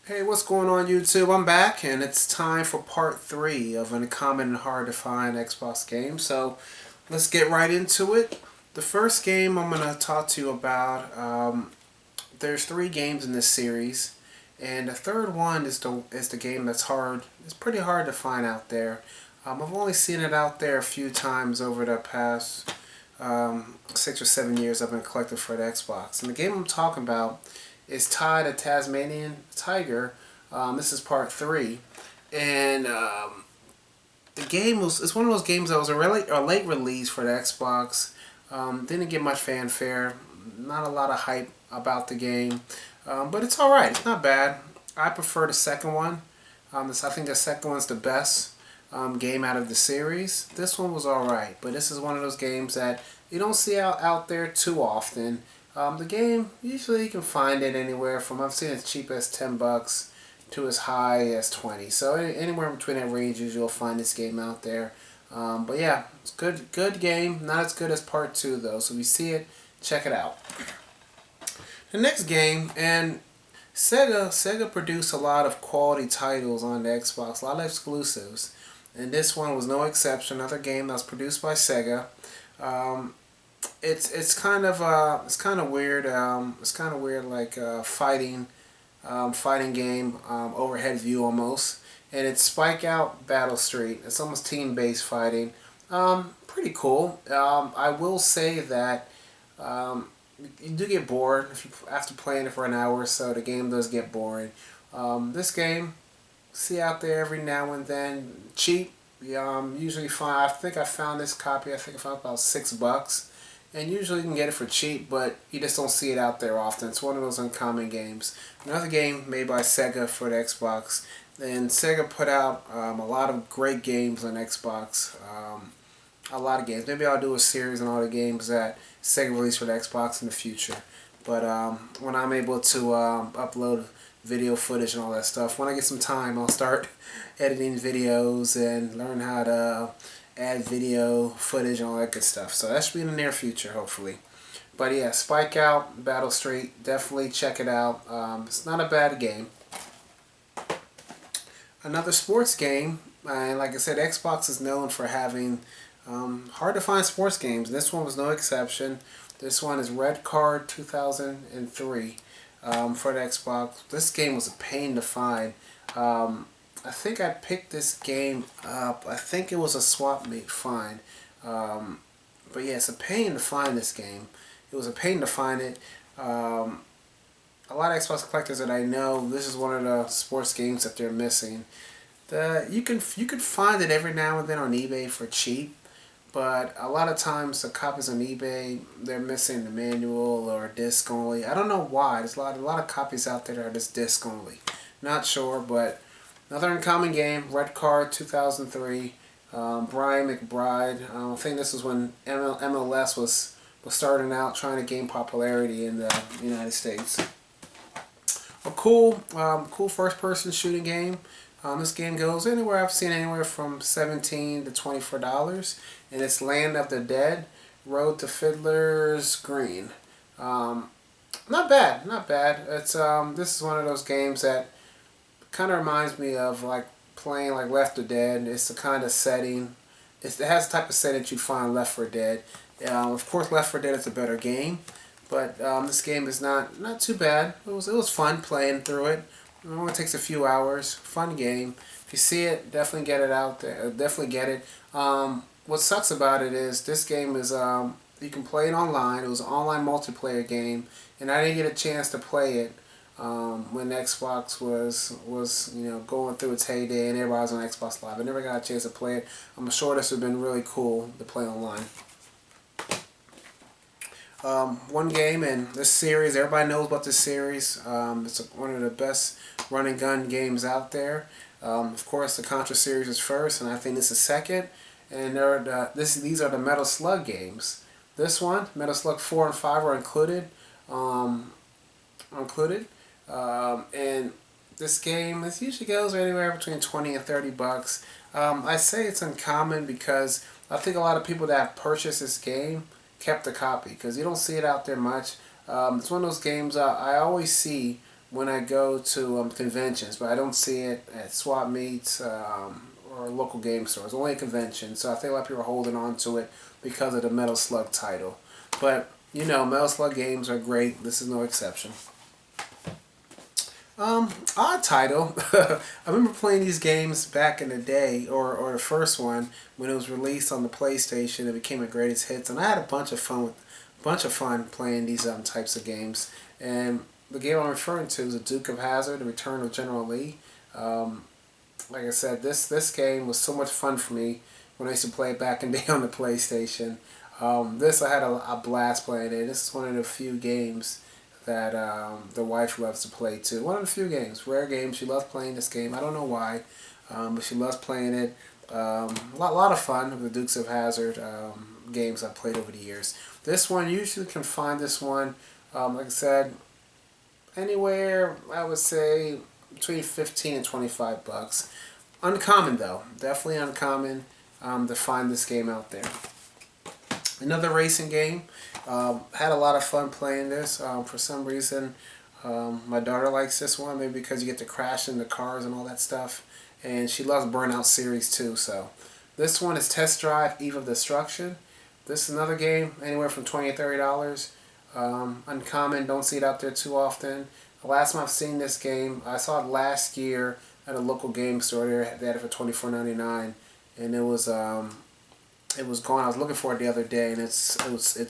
Hey, what's going on YouTube? I'm back and it's time for part 3 of an uncommon and hard to find Xbox game. So let's get right into it. The first game I'm going to talk to you about, there's 3 games in this series. And the third one is the game that's hard. It's pretty hard to find out there. I've only seen it out there a few times over the past 6 or 7 years I've been collecting for the Xbox. And the game I'm talking about is Ty the Tasmanian Tiger. This is part 3. And the game it's one of those games that was a late release for the Xbox. Didn't get much fanfare. Not a lot of hype about the game. But it's alright. It's not bad. I prefer the second one. I think the second one's the best game out of the series. This one was alright. But this is one of those games that you don't see out there too often. The game, usually you can find it anywhere from, I've seen it as cheap as $10 to as high as 20. So anywhere between that ranges, you'll find this game out there. But yeah, it's good game. Not as good as part 2 though. So if you see it, check it out. The next game, and Sega produced a lot of quality titles on the Xbox, a lot of exclusives. And this one was no exception. Another game that was produced by Sega. It's kind of weird. It's kind of weird, like fighting game, overhead view almost. And it's Spike Out Battle Street. It's almost team-based fighting. Pretty cool. I will say that you do get bored after playing it for an hour or so. The game does get boring. This game, see out there every now and then, cheap. Usually find. I think I found this copy. I think I found about $6. And usually you can get it for cheap, but you just don't see it out there often. It's one of those uncommon games. Another game made by Sega for the Xbox. And Sega put out a lot of great games on Xbox. A lot of games. Maybe I'll do a series on all the games that Sega released for the Xbox in the future. But when I'm able to upload video footage and all that stuff, when I get some time, I'll start editing videos and learn how to add video footage and all that good stuff. So that should be in the near future, hopefully. But yeah, Spike Out Battle Street, definitely check it out. It's not a bad game. Another sports game, and like I said, Xbox is known for having hard to find sports games. This one was no exception. This one is Red Card 2003 for the Xbox. This game was a pain to find. I think I picked this game up. I think it was a swap meet find. But yeah, it's a pain to find this game. It was a pain to find it. A lot of Xbox collectors that I know, this is one of the sports games that they're missing. You could find it every now and then on eBay for cheap, but a lot of times the copies on eBay, they're missing the manual or disc only. I don't know why. There's a lot of copies out there that are just disc only. Not sure, but another uncommon game, Red Card 2003, Brian McBride. I think this was when MLS was starting out, trying to gain popularity in the United States. A cool first-person shooting game. This game goes anywhere, I've seen anywhere from $17 to $24, and it's Land of the Dead, Road to Fiddler's Green. Not bad, not bad. It's this is one of those games that kind of reminds me of like playing like Left 4 Dead. It's the kind of setting. It has the type of setting that you'd find Left 4 Dead. Of course, Left 4 Dead is a better game, but this game is not too bad. It was fun playing through it. It only takes a few hours. Fun game. If you see it, definitely get it out there. Definitely get it. What sucks about it is this game is you can play it online. It was an online multiplayer game, and I didn't get a chance to play it when Xbox was going through its heyday and everybody was on Xbox Live. I never got a chance to play it. I'm sure this would have been really cool to play online. One game in this series, everybody knows about this series. It's one of the best run and gun games out there. Of course, the Contra series is first, and I think this is second. And these are the Metal Slug games. This one, Metal Slug 4 and 5 are included. And this game, this usually goes anywhere between $20 and $30. I say it's uncommon because I think a lot of people that have purchased this game kept a copy because you don't see it out there much. It's one of those games I always see when I go to conventions, but I don't see it at swap meets or local game stores. Only at conventions. So I think a lot of people are holding on to it because of the Metal Slug title. But you know, Metal Slug games are great. This is no exception. Odd title. I remember playing these games back in the day, or the first one when it was released on the PlayStation. It became a greatest hits, and I had a bunch of fun playing these types of games. And the game I'm referring to is the Duke of Hazzard: The Return of General Lee. Like I said, this game was so much fun for me when I used to play it back in the day on the PlayStation. This I had a blast playing it. This is one of the few games that the wife loves to play too. One of the few games, rare games. She loves playing this game. I don't know why, but she loves playing it. Lot of fun with the Dukes of Hazzard games I've played over the years. This one, you usually can find this one, like I said, anywhere, I would say, between 15 and 25 bucks. Uncommon though, definitely uncommon to find this game out there. Another racing game. Had a lot of fun playing this. For some reason, my daughter likes this one, maybe because you get to crash into cars and all that stuff. And she loves Burnout series too. So this one is Test Drive Eve of Destruction. This is another game, anywhere from $20 to $30. Uncommon, don't see it out there too often. The last time I've seen this game, I saw it last year at a local game store. They had it for $24.99, and it was gone. I was looking for it the other day, and it's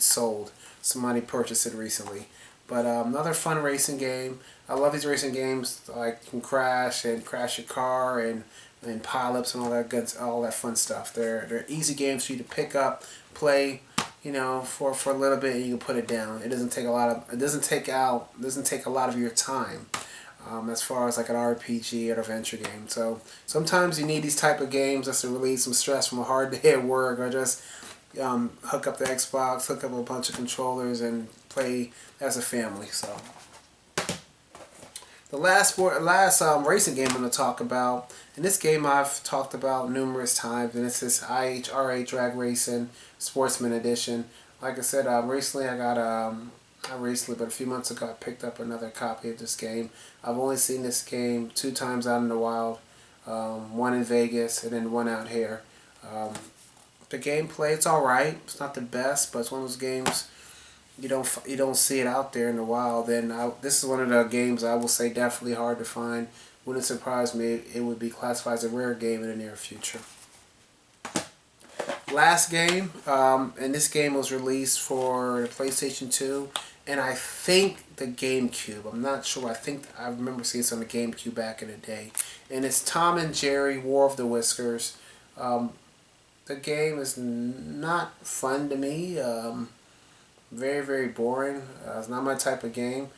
sold. Somebody purchased it recently. But another fun racing game. I love these racing games. Like you can crash your car and pileups and all that fun stuff. They're easy games for you to pick up, play, you know, for a little bit, and you can put it down. It doesn't take a lot of your time. As far as like an RPG or adventure game. So sometimes you need these type of games just to relieve some stress from a hard day at work, or just hook up the Xbox, hook up a bunch of controllers, and play as a family. So the last racing game I'm going to talk about, and this game I've talked about numerous times, and it's this IHRA Drag Racing Sportsman Edition. Like I said, recently I got not recently, but a few months ago, I picked up another copy of this game. I've only seen this game 2 times out in the wild, one in Vegas and then one out here. The gameplay, it's all right. It's not the best, but it's one of those games you don't see it out there in the wild. And this is one of the games I will say definitely hard to find. Wouldn't surprise me it would be classified as a rare game in the near future. Last game, and this game was released for the PlayStation 2 and I think the GameCube. I'm not sure. I remember seeing this on the GameCube back in the day. And it's Tom and Jerry War of the Whiskers. The game is not fun to me. Very, very boring. It's not my type of game.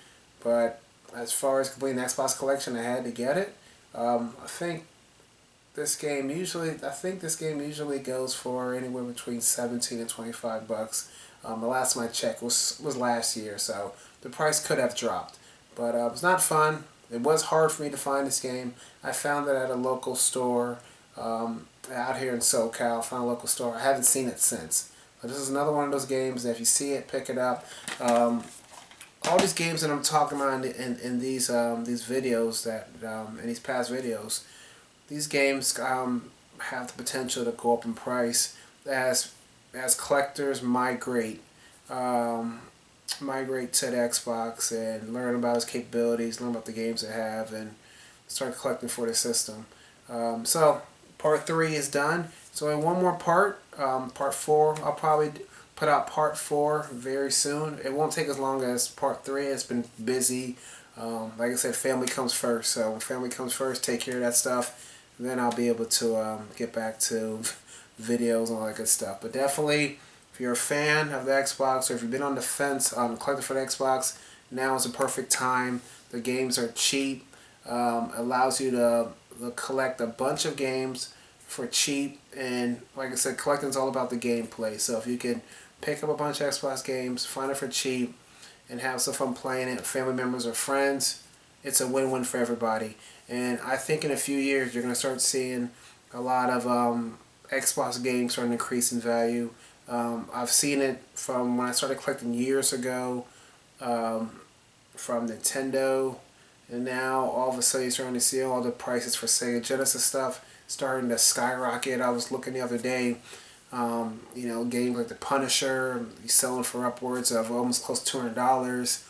But as far as completing the Xbox collection, I had to get it. I think this game usually goes for anywhere between 17 and 25 bucks. The last time I checked was last year, so the price could have dropped. But it was not fun. It was hard for me to find this game. I found it at a local store out here in SoCal. I found a local store. I haven't seen it since. But this is another one of those games that if you see it, pick it up. All these games that I'm talking about in these videos in these past videos, these games have the potential to go up in price as collectors migrate to the Xbox and learn about its capabilities, learn about the games it have, and start collecting for the system. So part 3 is done. So in one more part, part 4, I'll probably put out part 4 very soon. It won't take as long as part 3. It's been busy. Like I said, family comes first. So when family comes first, take care of that stuff. Then I'll be able to get back to videos and all that good stuff. But definitely, if you're a fan of the Xbox, or if you've been on the fence collecting for the Xbox, now is the perfect time. The games are cheap. Allows you to collect a bunch of games for cheap. And like I said, collecting is all about the gameplay. So if you can pick up a bunch of Xbox games, find it for cheap, and have some fun playing it with family members or friends, it's a win-win for everybody. And I think in a few years you're going to start seeing a lot of Xbox games starting to increase in value. I've seen it from when I started collecting years ago, from Nintendo and now all of a sudden you're starting to see all the prices for Sega Genesis stuff starting to skyrocket. I was looking the other day, you know, games like the Punisher, he's selling for upwards of almost close to $200.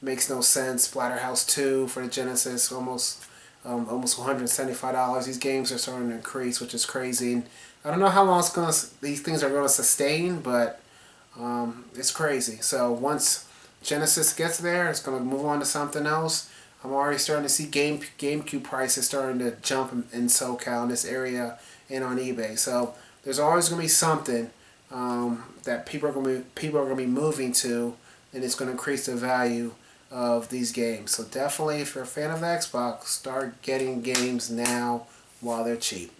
Makes no sense. Splatterhouse 2 for the Genesis, almost $175. These games are starting to increase, which is crazy. And I don't know how long these things are gonna sustain, but it's crazy. So once Genesis gets there, it's gonna move on to something else. I'm already starting to see GameCube prices starting to jump in SoCal, in this area, and on eBay. So there's always gonna be something that people are gonna be moving to, and it's gonna increase the value of these games. So definitely, if you're a fan of the Xbox, start getting games now while they're cheap.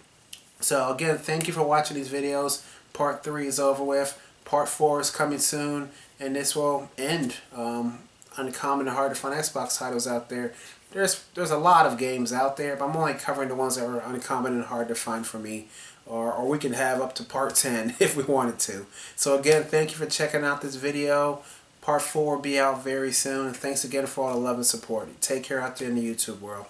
So again, thank you for watching these videos. Part 3 is over with. Part 4 is coming soon, and this will end uncommon and hard to find Xbox titles out there. There's a lot of games out there, but I'm only covering the ones that are uncommon and hard to find for me. Or we can have up to part 10 if we wanted to. So again, thank you for checking out this video. Part 4 will be out very soon. And thanks again for all the love and support. Take care out there in the YouTube world.